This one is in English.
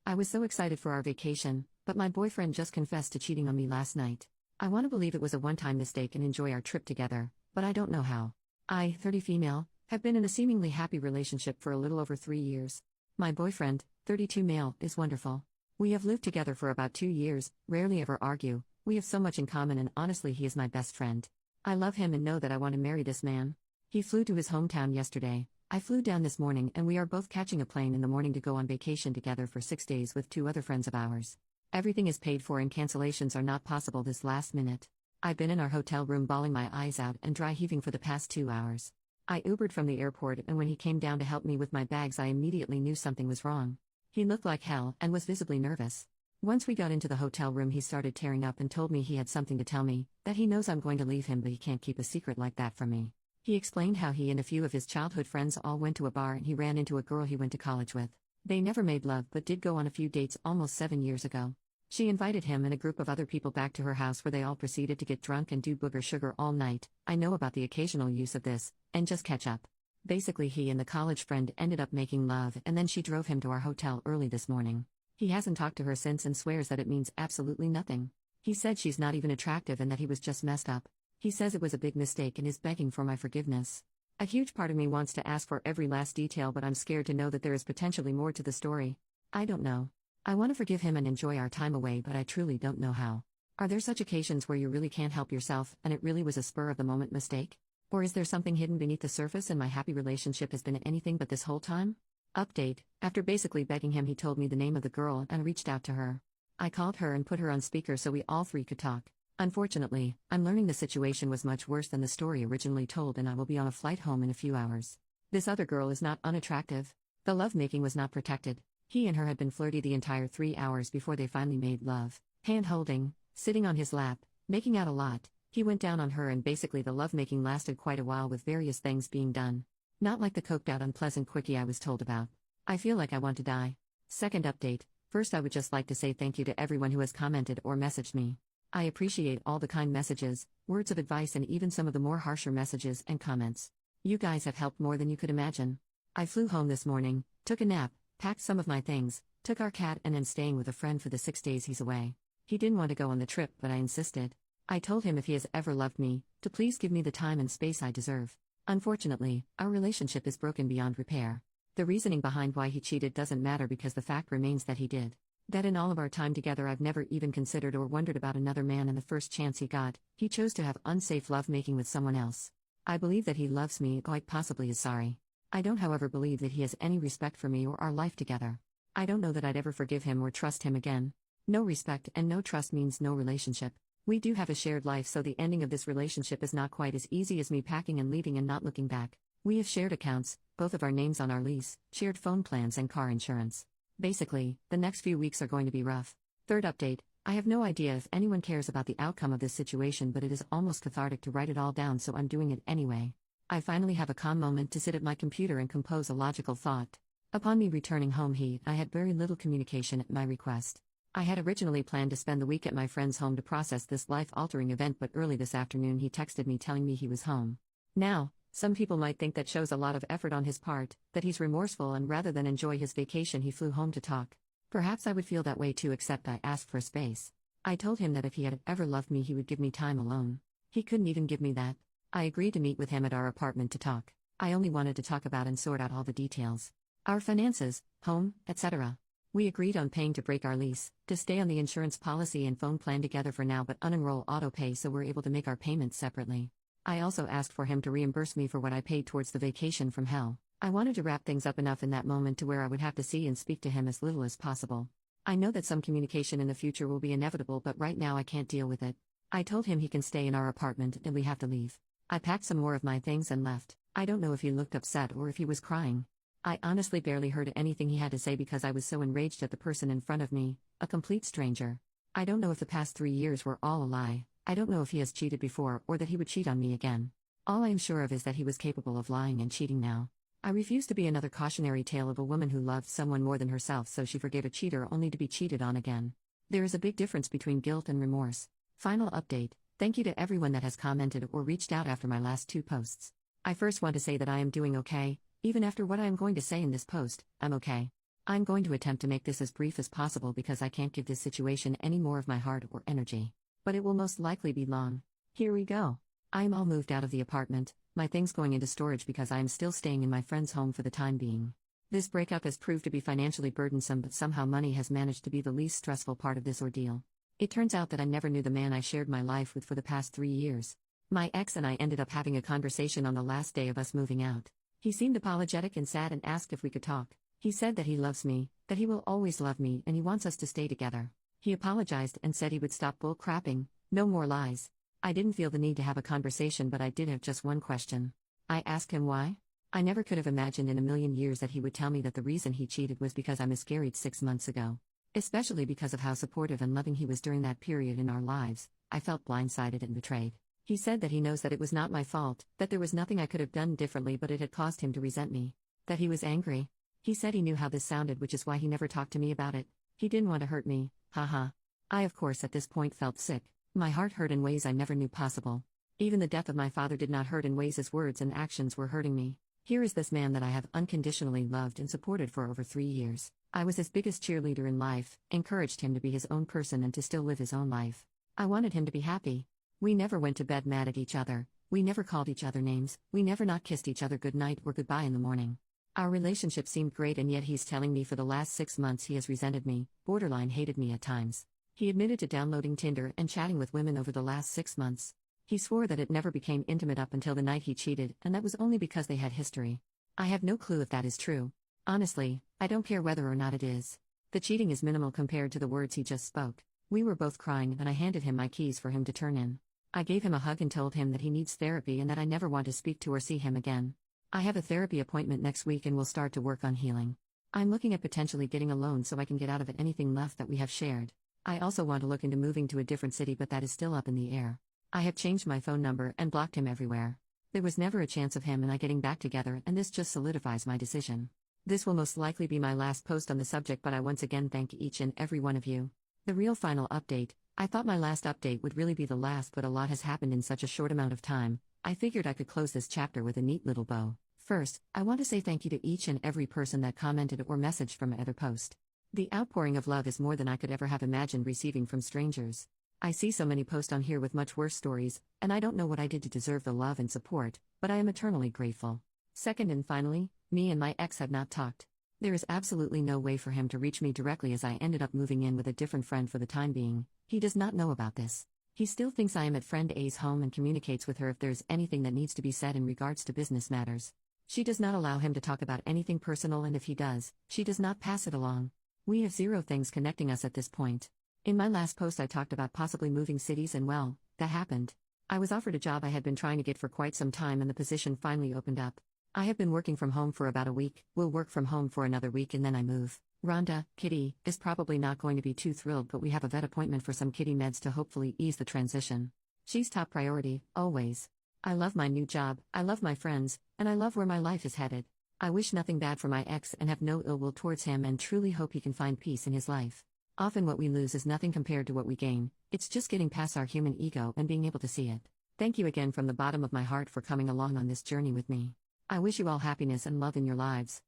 I was so excited for our vacation, but my boyfriend just confessed to cheating on me last night. I want to believe it was a one-time mistake and enjoy our trip together, but I don't know how. I, 30 female, have been in a seemingly happy relationship for a little over 3 years. My boyfriend, 32 male, is wonderful. We have lived together for about 2 years, rarely ever argue, we have so much in common and honestly he is my best friend. I love him and know that I want to marry this man. He flew to his hometown yesterday. I flew down this morning and we are both catching a plane in the morning to go on vacation together for 6 days with 2 other friends of ours. Everything is paid for and cancellations are not possible this last minute. I've been in our hotel room bawling my eyes out and dry heaving for the past 2 hours. I Ubered from the airport and when he came down to help me with my bags I immediately knew something was wrong. He looked like hell and was visibly nervous. Once we got into the hotel room he started tearing up and told me he had something to tell me, that he knows I'm going to leave him but he can't keep a secret like that from me. He explained how he and a few of his childhood friends all went to a bar and he ran into a girl he went to college with. They never made love but did go on a few dates almost 7 years ago. She invited him and a group of other people back to her house where they all proceeded to get drunk and do booger sugar all night. I know about the occasional use of this, and just catch up. Basically he and the college friend ended up making love and then she drove him to our hotel early this morning. He hasn't talked to her since and swears that it means absolutely nothing. He said she's not even attractive and that he was just messed up. He says it was a big mistake and is begging for my forgiveness. A huge part of me wants to ask for every last detail but I'm scared to know that there is potentially more to the story. I don't know. I want to forgive him and enjoy our time away but I truly don't know how. Are there such occasions where you really can't help yourself and it really was a spur-of-the-moment mistake? Or is there something hidden beneath the surface and my happy relationship has been anything but this whole time? Update: after basically begging him he told me the name of the girl and reached out to her. I called her and put her on speaker so we all 3 could talk. Unfortunately, I'm learning the situation was much worse than the story originally told and I will be on a flight home in a few hours. This other girl is not unattractive. The lovemaking was not protected. He and her had been flirty the entire 3 hours before they finally made love. Hand-holding, sitting on his lap, making out a lot. He went down on her and basically the lovemaking lasted quite a while with various things being done. Not like the coked out unpleasant quickie I was told about. I feel like I want to die. Second update: first I would just like to say thank you to everyone who has commented or messaged me. I appreciate all the kind messages, words of advice and even some of the more harsher messages and comments. You guys have helped more than you could imagine. I flew home this morning, took a nap, packed some of my things, took our cat and am staying with a friend for the 6 days he's away. He didn't want to go on the trip but I insisted. I told him if he has ever loved me, to please give me the time and space I deserve. Unfortunately, our relationship is broken beyond repair. The reasoning behind why he cheated doesn't matter because the fact remains that he did. That in all of our time together I've never even considered or wondered about another man and the first chance he got, he chose to have unsafe lovemaking with someone else. I believe that he loves me, quite possibly is sorry. I don't however believe that he has any respect for me or our life together. I don't know that I'd ever forgive him or trust him again. No respect and no trust means no relationship. We do have a shared life so the ending of this relationship is not quite as easy as me packing and leaving and not looking back. We have shared accounts, both of our names on our lease, shared phone plans and car insurance. Basically, the next few weeks are going to be rough. Third update: I have no idea if anyone cares about the outcome of this situation but it is almost cathartic to write it all down so I'm doing it anyway. I finally have a calm moment to sit at my computer and compose a logical thought. Upon me returning home I had very little communication at my request. I had originally planned to spend the week at my friend's home to process this life-altering event but early this afternoon he texted me telling me he was home. Now, some people might think that shows a lot of effort on his part, that he's remorseful and rather than enjoy his vacation he flew home to talk. Perhaps I would feel that way too except I asked for space. I told him that if he had ever loved me he would give me time alone. He couldn't even give me that. I agreed to meet with him at our apartment to talk. I only wanted to talk about and sort out all the details. Our finances, home, etc. We agreed on paying to break our lease, to stay on the insurance policy and phone plan together for now but unenroll autopay so we're able to make our payments separately. I also asked for him to reimburse me for what I paid towards the vacation from hell. I wanted to wrap things up enough in that moment to where I would have to see and speak to him as little as possible. I know that some communication in the future will be inevitable but right now I can't deal with it. I told him he can stay in our apartment and we have to leave. I packed some more of my things and left. I don't know if he looked upset or if he was crying. I honestly barely heard anything he had to say because I was so enraged at the person in front of me, a complete stranger. I don't know if the past 3 years were all a lie. I don't know if he has cheated before or that he would cheat on me again. All I am sure of is that he was capable of lying and cheating now. I refuse to be another cautionary tale of a woman who loved someone more than herself so she forgave a cheater only to be cheated on again. There is a big difference between guilt and remorse. Final update: thank you to everyone that has commented or reached out after my last 2 posts. I first want to say that I am doing okay. Even after what I am going to say in this post, I'm okay. I'm going to attempt to make this as brief as possible because I can't give this situation any more of my heart or energy. But it will most likely be long. Here we go. I am all moved out of the apartment, my things going into storage because I am still staying in my friend's home for the time being. This breakup has proved to be financially burdensome, but somehow money has managed to be the least stressful part of this ordeal. It turns out that I never knew the man I shared my life with for the past 3 years. My ex and I ended up having a conversation on the last day of us moving out. He seemed apologetic and sad and asked if we could talk. He said that he loves me, that he will always love me, and he wants us to stay together. He apologized and said he would stop bull crapping, no more lies. I didn't feel the need to have a conversation, but I did have just one question. I asked him why. I never could have imagined in a million years that he would tell me that the reason he cheated was because I miscarried 6 months ago. Especially because of how supportive and loving he was during that period in our lives, I felt blindsided and betrayed. He said that he knows that it was not my fault, that there was nothing I could have done differently, but it had caused him to resent me. That he was angry. He said he knew how this sounded, which is why he never talked to me about it. He didn't want to hurt me, haha. I of course at this point felt sick. My heart hurt in ways I never knew possible. Even the death of my father did not hurt in ways his words and actions were hurting me. Here is this man that I have unconditionally loved and supported for over 3 years. I was his biggest cheerleader in life, encouraged him to be his own person and to still live his own life. I wanted him to be happy. We never went to bed mad at each other, we never called each other names, we never not kissed each other goodnight or goodbye in the morning. Our relationship seemed great, and yet he's telling me for the last 6 months he has resented me, borderline hated me at times. He admitted to downloading Tinder and chatting with women over the last 6 months. He swore that it never became intimate up until the night he cheated, and that was only because they had history. I have no clue if that is true. Honestly, I don't care whether or not it is. The cheating is minimal compared to the words he just spoke. We were both crying, and I handed him my keys for him to turn in. I gave him a hug and told him that he needs therapy and that I never want to speak to or see him again. I have a therapy appointment next week and will start to work on healing. I'm looking at potentially getting a loan so I can get out of it anything left that we have shared. I also want to look into moving to a different city, but that is still up in the air. I have changed my phone number and blocked him everywhere. There was never a chance of him and I getting back together, and this just solidifies my decision. This will most likely be my last post on the subject, but I once again thank each and every one of you. The real final update. I thought my last update would really be the last, but a lot has happened in such a short amount of time. I figured I could close this chapter with a neat little bow. First, I want to say thank you to each and every person that commented or messaged from my other post. The outpouring of love is more than I could ever have imagined receiving from strangers. I see so many posts on here with much worse stories, and I don't know what I did to deserve the love and support, but I am eternally grateful. Second and finally, me and my ex have not talked. There is absolutely no way for him to reach me directly, as I ended up moving in with a different friend for the time being. He does not know about this. He still thinks I am at friend A's home and communicates with her if there's anything that needs to be said in regards to business matters. She does not allow him to talk about anything personal, and if he does, she does not pass it along. We have zero things connecting us at this point. In my last post I talked about possibly moving cities, and well, that happened. I was offered a job I had been trying to get for quite some time, and the position finally opened up. I have been working from home for about a week, will work from home for another week, and then I move. Rhonda, Kitty, is probably not going to be too thrilled, but we have a vet appointment for some kitty meds to hopefully ease the transition. She's top priority, always. I love my new job, I love my friends, and I love where my life is headed. I wish nothing bad for my ex and have no ill will towards him, and truly hope he can find peace in his life. Often what we lose is nothing compared to what we gain. It's just getting past our human ego and being able to see it. Thank you again from the bottom of my heart for coming along on this journey with me. I wish you all happiness and love in your lives.